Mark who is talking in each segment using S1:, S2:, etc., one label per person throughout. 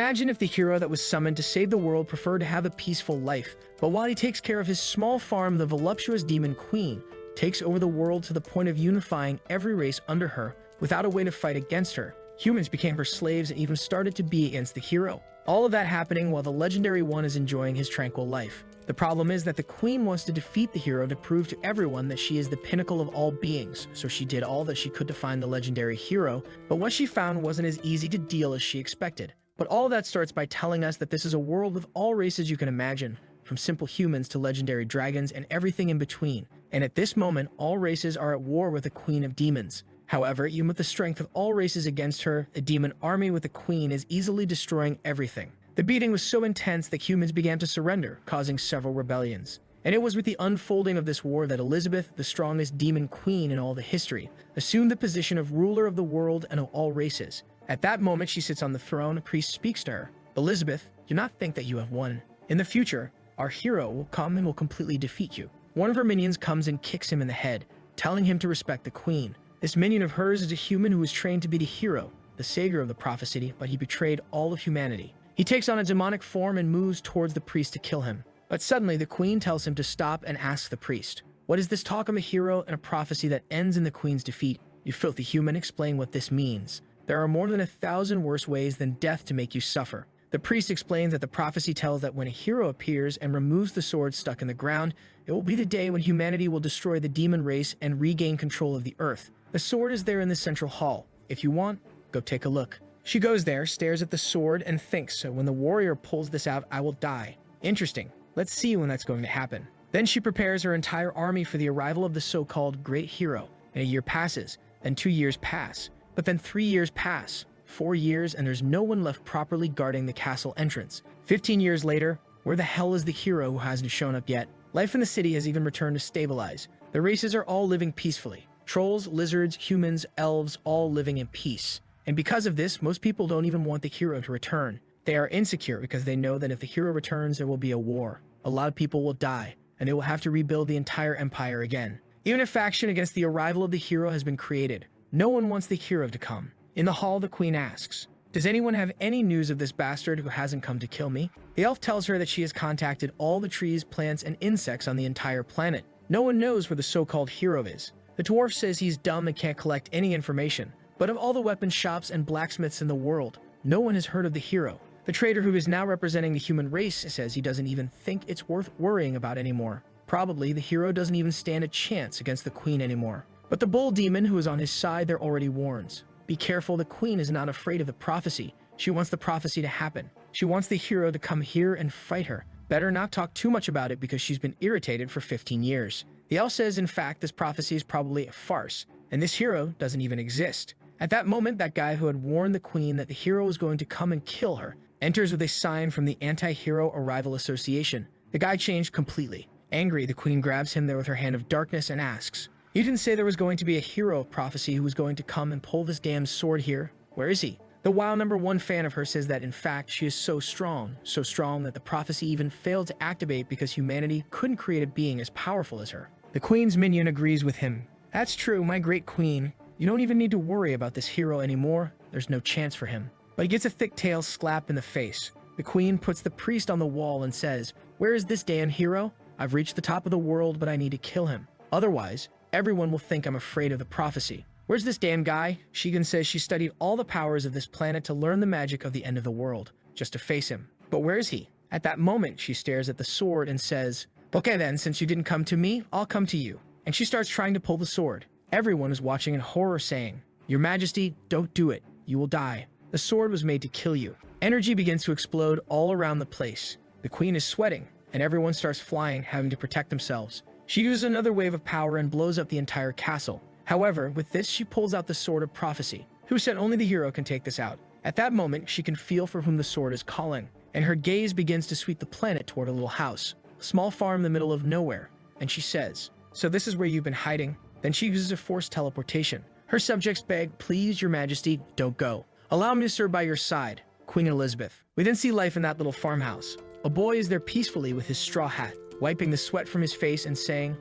S1: Imagine if the hero that was summoned to save the world preferred to have a peaceful life, but while he takes care of his small farm, the voluptuous demon queen takes over the world to the point of unifying every race under her without a way to fight against her. Humans became her slaves and even started to be against the hero. All of that happening while the legendary one is enjoying his tranquil life. The problem is that the queen wants to defeat the hero to prove to everyone that she is the pinnacle of all beings, so she did all that she could to find the legendary hero, but what she found wasn't as easy to deal as she expected. But all of that starts by telling us that this is a world with all races you can imagine, from simple humans to legendary dragons and everything in between. And at this moment, all races are at war with the queen of demons. However, even with the strength of all races against her, a demon army with the queen is easily destroying everything. The beating was so intense that humans began to surrender, causing several rebellions. And it was with the unfolding of this war that Elizabeth, the strongest demon queen in all the history, assumed the position of ruler of the world and of all races. At that moment, she sits on the throne. A priest speaks to her. Elizabeth, do not think that you have won. In the future, our hero will come and will completely defeat you. One of her minions comes and kicks him in the head, telling him to respect the queen. This minion of hers is a human who was trained to be the hero, the savior of the prophecy, but he betrayed all of humanity. He takes on a demonic form and moves towards the priest to kill him. But suddenly, the queen tells him to stop and asks the priest, "What is this talk of a hero and a prophecy that ends in the queen's defeat? You filthy human, explain what this means. There are more than 1,000 worse ways than death to make you suffer." The priest explains that the prophecy tells that when a hero appears and removes the sword stuck in the ground, it will be the day when humanity will destroy the demon race and regain control of the earth. The sword is there in the central hall. If you want, go take a look. She goes there, stares at the sword, and thinks, so when the warrior pulls this out, I will die. Interesting. Let's see when that's going to happen. Then she prepares her entire army for the arrival of the so-called great hero. And a year passes, then 2 years pass, but then 3 years pass, 4 years, and there's no one left properly guarding the castle entrance. 15 years later, where the hell is the hero who hasn't shown up yet? Life in the city has even returned to stabilize. The races are all living peacefully. Trolls, lizards, humans, elves, all living in peace. And because of this, most people don't even want the hero to return. They are insecure because they know that if the hero returns, there will be a war. A lot of people will die, and they will have to rebuild the entire empire again. Even a faction against the arrival of the hero has been created. No one wants the hero to come. In the hall, the queen asks, "Does anyone have any news of this bastard who hasn't come to kill me?" The elf tells her that she has contacted all the trees, plants, and insects on the entire planet. No one knows where the so-called hero is. The dwarf says he's dumb and can't collect any information. But of all the weapon shops and blacksmiths in the world, no one has heard of the hero. The trader who is now representing the human race says he doesn't even think it's worth worrying about anymore. Probably the hero doesn't even stand a chance against the queen anymore. But the bull demon who is on his side there already warns. Be careful, the queen is not afraid of the prophecy. She wants the prophecy to happen. She wants the hero to come here and fight her. Better not talk too much about it because she's been irritated for 15 years. The elf says, in fact, this prophecy is probably a farce, and this hero doesn't even exist. At that moment, that guy who had warned the queen that the hero was going to come and kill her enters with a sign from the Anti-Hero Arrival Association. The guy changed completely. Angry, the queen grabs him there with her hand of darkness and asks, "You didn't say there was going to be a hero of prophecy who was going to come and pull this damn sword here? Where is he?" The WoW #1 fan of her says that in fact she is so strong that the prophecy even failed to activate because humanity couldn't create a being as powerful as her. The queen's minion agrees with him. "That's true, my great queen. You don't even need to worry about this hero anymore. There's no chance for him." But he gets a thick tail slap in the face. The queen puts the priest on the wall and says, "Where is this damn hero? I've reached the top of the world, but I need to kill him. Otherwise, everyone will think I'm afraid of the prophecy. Where's this damn guy?" Shegan says she studied all the powers of this planet to learn the magic of the end of the world, just to face him. But where is he? At that moment, she stares at the sword and says, "Okay then, since you didn't come to me, I'll come to you." And she starts trying to pull the sword. Everyone is watching in horror saying, "Your Majesty, don't do it. You will die. The sword was made to kill you." Energy begins to explode all around the place. The queen is sweating, and everyone starts flying, having to protect themselves. She uses another wave of power and blows up the entire castle. However, with this, she pulls out the sword of prophecy. Who said only the hero can take this out? At that moment, she can feel for whom the sword is calling, and her gaze begins to sweep the planet toward a little house, a small farm in the middle of nowhere, and she says, "So this is where you've been hiding?" Then she uses a forced teleportation. Her subjects beg, "Please, your Majesty, don't go. Allow me to serve by your side, Queen Elizabeth." We then see life in that little farmhouse. A boy is there peacefully with his straw hat, wiping the sweat from his face and saying,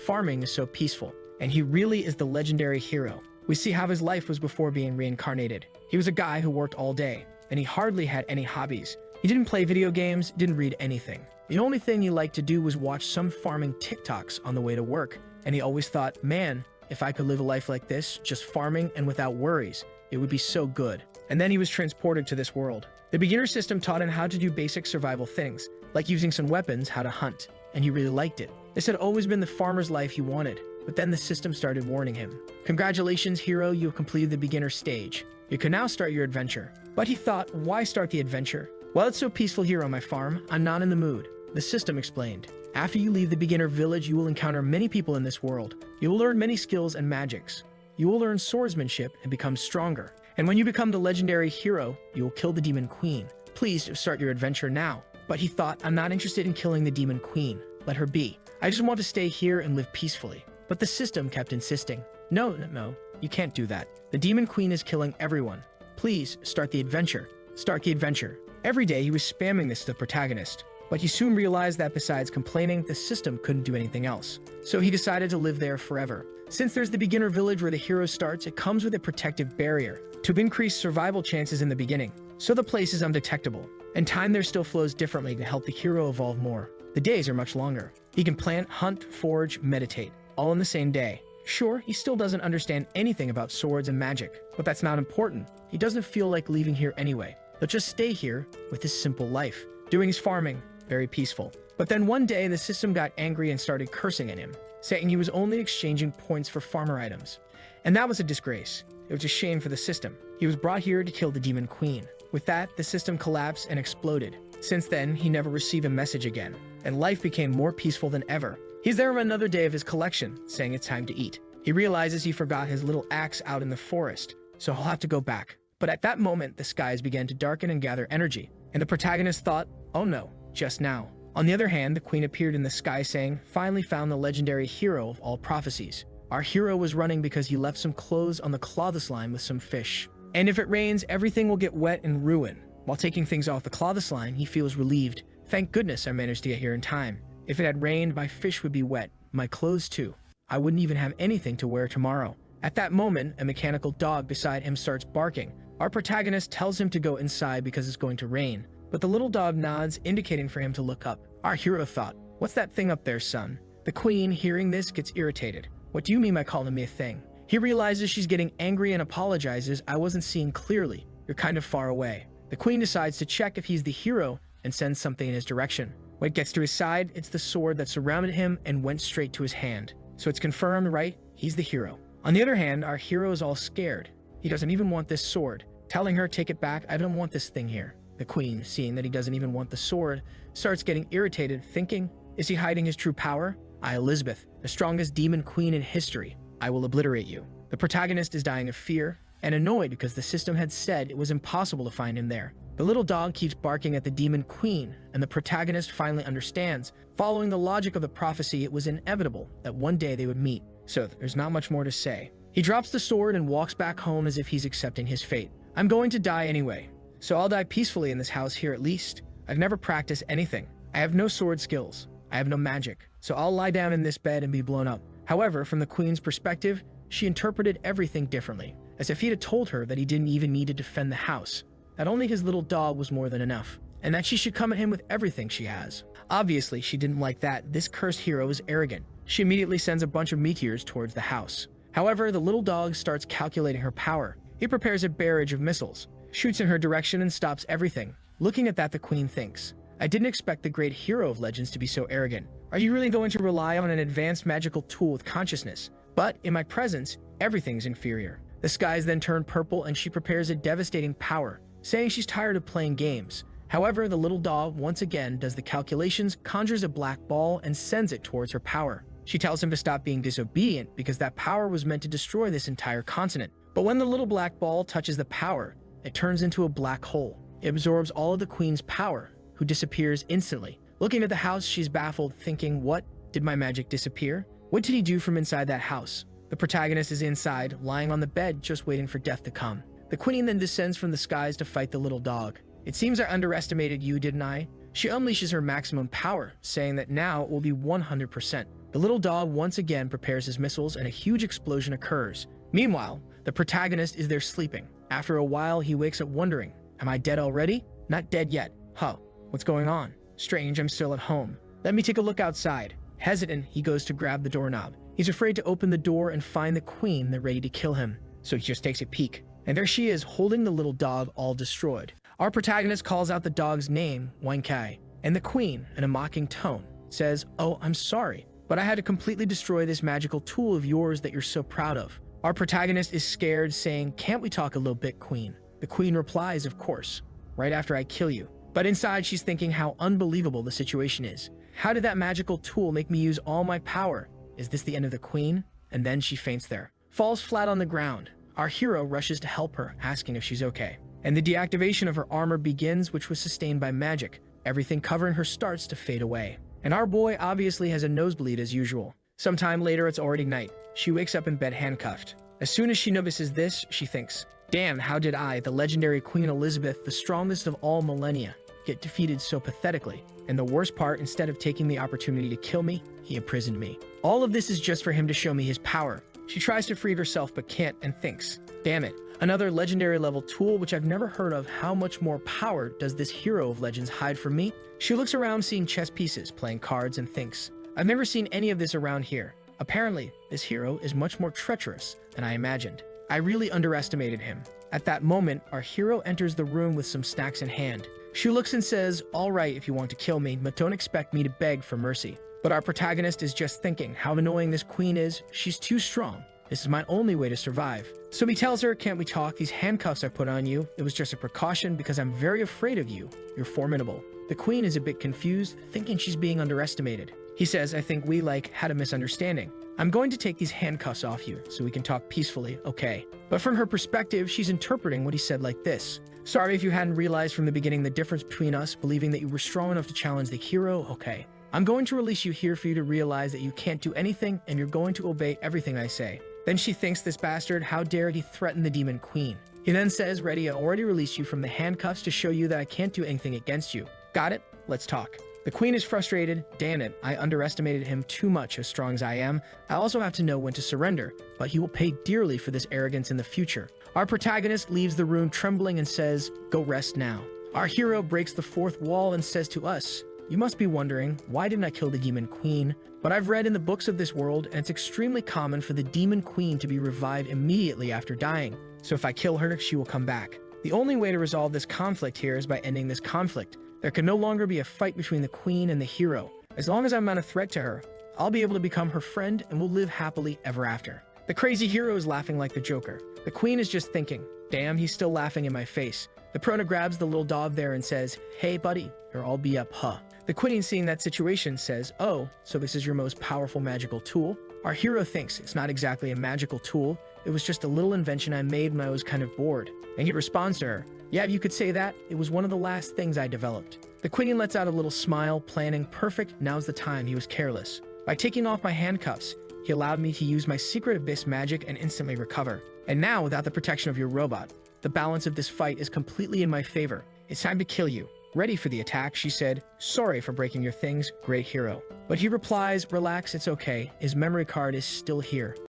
S1: farming is so peaceful." And he really is the legendary hero. We see how his life was before being reincarnated. He was a guy who worked all day, and he hardly had any hobbies. He didn't play video games, didn't read anything. The only thing he liked to do was watch some farming TikToks on the way to work, and he always thought, man, if I could live a life like this, just farming and without worries, it would be so good. And then he was transported to this world. The beginner system taught him how to do basic survival things, like using some weapons, how to hunt, and he really liked it. This had always been the farmer's life he wanted, but then the system started warning him. Congratulations, hero, you have completed the beginner stage. You can now start your adventure. But he thought, why start the adventure? Well, it's so peaceful here on my farm, I'm not in the mood. The system explained. After you leave the beginner village, you will encounter many people in this world. You will learn many skills and magics. You will learn swordsmanship and become stronger. And when you become the legendary hero, you will kill the demon queen. Please start your adventure now. But he thought, I'm not interested in killing the demon queen. Let her be. I just want to stay here and live peacefully. But the system kept insisting. No, you can't do that. The demon queen is killing everyone. Please start the adventure. Start the adventure. Every day he was spamming this to the protagonist. But he soon realized that besides complaining, the system couldn't do anything else. So he decided to live there forever. Since there's the beginner village where the hero starts, it comes with a protective barrier to increase survival chances in the beginning. So the place is undetectable, and time there still flows differently to help the hero evolve more. The days are much longer. He can plant, hunt, forge, meditate, all in the same day. Sure, he still doesn't understand anything about swords and magic, but that's not important. He doesn't feel like leaving here anyway. He'll just stay here with his simple life, doing his farming, very peaceful. But then one day, the system got angry and started cursing at him, saying he was only exchanging points for farmer items. And that was a disgrace. It was a shame for the system. He was brought here to kill the demon queen. With that, the system collapsed and exploded. Since then, he never received a message again, and life became more peaceful than ever. He's there on another day of his collection, saying it's time to eat. He realizes he forgot his little axe out in the forest, so he'll have to go back. But at that moment, the skies began to darken and gather energy, and the protagonist thought, oh no, just now. On the other hand, the queen appeared in the sky saying, finally found the legendary hero of all prophecies. Our hero was running because he left some clothes on the clothes line with some fish. And if it rains, everything will get wet and ruin. While taking things off the clothes line, he feels relieved. Thank goodness I managed to get here in time. If it had rained, my fish would be wet, my clothes too. I wouldn't even have anything to wear tomorrow. At that moment, a mechanical dog beside him starts barking. Our protagonist tells him to go inside because it's going to rain, but the little dog nods, indicating for him to look up. Our hero thought, what's that thing up there, son? The queen, hearing this, gets irritated. What do you mean by calling me a thing? He realizes she's getting angry and apologizes. I wasn't seeing clearly. You're kind of far away. The queen decides to check if he's the hero and sends something in his direction. When it gets to his side, it's the sword that surrounded him and went straight to his hand. So it's confirmed, right? He's the hero. On the other hand, our hero is all scared. He doesn't even want this sword, telling her, take it back, I don't want this thing here. The queen, seeing that he doesn't even want the sword, starts getting irritated, thinking, is he hiding his true power? I, Elizabeth, the strongest demon queen in history, I will obliterate you. The protagonist is dying of fear and annoyed because the system had said it was impossible to find him there. The little dog keeps barking at the demon queen, and the protagonist finally understands. Following the logic of the prophecy, it was inevitable that one day they would meet, so there's not much more to say. He drops the sword and walks back home as if he's accepting his fate. I'm going to die anyway, so I'll die peacefully in this house here at least. I've never practiced anything. I have no sword skills. I have no magic, so I'll lie down in this bed and be blown up. However, from the queen's perspective, she interpreted everything differently, as if he had told her that he didn't even need to defend the house, that only his little dog was more than enough, and that she should come at him with everything she has. Obviously, she didn't like that. This cursed hero is arrogant. She immediately sends a bunch of meteors towards the house. However, the little dog starts calculating her power. He prepares a barrage of missiles, shoots in her direction, and stops everything. Looking at that, the queen thinks, I didn't expect the great hero of legends to be so arrogant. Are you really going to rely on an advanced magical tool with consciousness? But in my presence, everything's inferior. The skies then turn purple and she prepares a devastating power, saying she's tired of playing games. However, the little dog once again does the calculations, conjures a black ball, and sends it towards her power. She tells him to stop being disobedient because that power was meant to destroy this entire continent. But when the little black ball touches the power, it turns into a black hole. It absorbs all of the queen's power, who disappears instantly. Looking at the house, she's baffled, thinking, what? Did my magic disappear? What did he do from inside that house? The protagonist is inside, lying on the bed, just waiting for death to come. The queen then descends from the skies to fight the little dog. It seems I underestimated you, didn't I? She unleashes her maximum power, saying that now it will be 100%. The little dog once again prepares his missiles and a huge explosion occurs. Meanwhile, the protagonist is there sleeping. After a while, he wakes up wondering, Am I dead already? Not dead yet. Huh. What's going on? Strange, I'm still at home. Let me take a look outside. Hesitant, he goes to grab the doorknob. He's afraid to open the door and find the queen that's ready to kill him. So he just takes a peek. And there she is, holding the little dog all destroyed. Our protagonist calls out the dog's name, Wankai, and the queen, in a mocking tone, says, "Oh, I'm sorry, but I had to completely destroy this magical tool of yours that you're so proud of." Our protagonist is scared, saying, "Can't we talk a little bit, queen?" The queen replies, "Of course, right after I kill you." But inside, she's thinking how unbelievable the situation is. How did that magical tool make me use all my power? Is this the end of the queen? And then she faints there, falls flat on the ground. Our hero rushes to help her, asking if she's okay. And the deactivation of her armor begins, which was sustained by magic. Everything covering her starts to fade away. And our boy obviously has a nosebleed as usual. Sometime later, it's already night. She wakes up in bed handcuffed. As soon as she notices this, she thinks, "Damn, how did I, the legendary Queen Elizabeth, the strongest of all millennia, get defeated so pathetically? And the worst part, instead of taking the opportunity to kill me, he imprisoned me. All of this is just for him to show me his power." She tries to free herself but can't and thinks, "Damn it, another legendary level tool which I've never heard of. How much more power does this hero of legends hide from me?" She looks around seeing chess pieces, playing cards, and thinks, "I've never seen any of this around here. Apparently, this hero is much more treacherous than I imagined. I really underestimated him." At that moment, our hero enters the room with some snacks in hand. She looks and says, "All right if you want to kill me, but don't expect me to beg for mercy." But our protagonist is just thinking how annoying this queen is. She's too strong. This is my only way to survive. So he tells her, "Can't we talk? These handcuffs I put on you, it was just a precaution because I'm very afraid of you. You're formidable." The queen is a bit confused, thinking she's being underestimated. He says, "I think we had a misunderstanding. I'm going to take these handcuffs off you so we can talk peacefully, okay?" But from her perspective, she's interpreting what he said like this: "Sorry if you hadn't realized from the beginning the difference between us, believing that you were strong enough to challenge the hero, okay? I'm going to release you here for you to realize that you can't do anything and you're going to obey everything I say." Then she thinks, this bastard, how dare he threaten the demon queen? He then says, "Ready, I already released you from the handcuffs to show you that I can't do anything against you. Got it? Let's talk." The queen is frustrated. "Damn it, I underestimated him too much. As strong as I am, I also have to know when to surrender, but he will pay dearly for this arrogance in the future." Our protagonist leaves the room trembling and says, "Go rest now." Our hero breaks the fourth wall and says to us, "You must be wondering, why didn't I kill the demon queen? But I've read in the books of this world, and it's extremely common for the demon queen to be revived immediately after dying. So if I kill her, she will come back. The only way to resolve this conflict here is by ending this conflict. There can no longer be a fight between the queen and the hero. As long as I'm not a threat to her, I'll be able to become her friend and we'll live happily ever after." The crazy hero is laughing like the Joker. The queen is just thinking, "Damn, he's still laughing in my face." The prona grabs the little dog there and says, "Hey buddy, or I'll be up, huh?" The queen, seeing that situation, says, "Oh, so this is your most powerful magical tool?" Our hero thinks it's not exactly a magical tool. It was just a little invention I made when I was kind of bored. And he responds to her, "Yeah, you could say that. It was one of the last things I developed." The queen lets out a little smile, planning, "Perfect, now's the time." He was careless. By taking off my handcuffs, he allowed me to use my secret abyss magic and instantly recover. And now, without the protection of your robot, the balance of this fight is completely in my favor. It's time to kill you. Ready for the attack, she said. "Sorry for breaking your things, great hero." But he replies, "Relax, it's okay. His memory card is still here."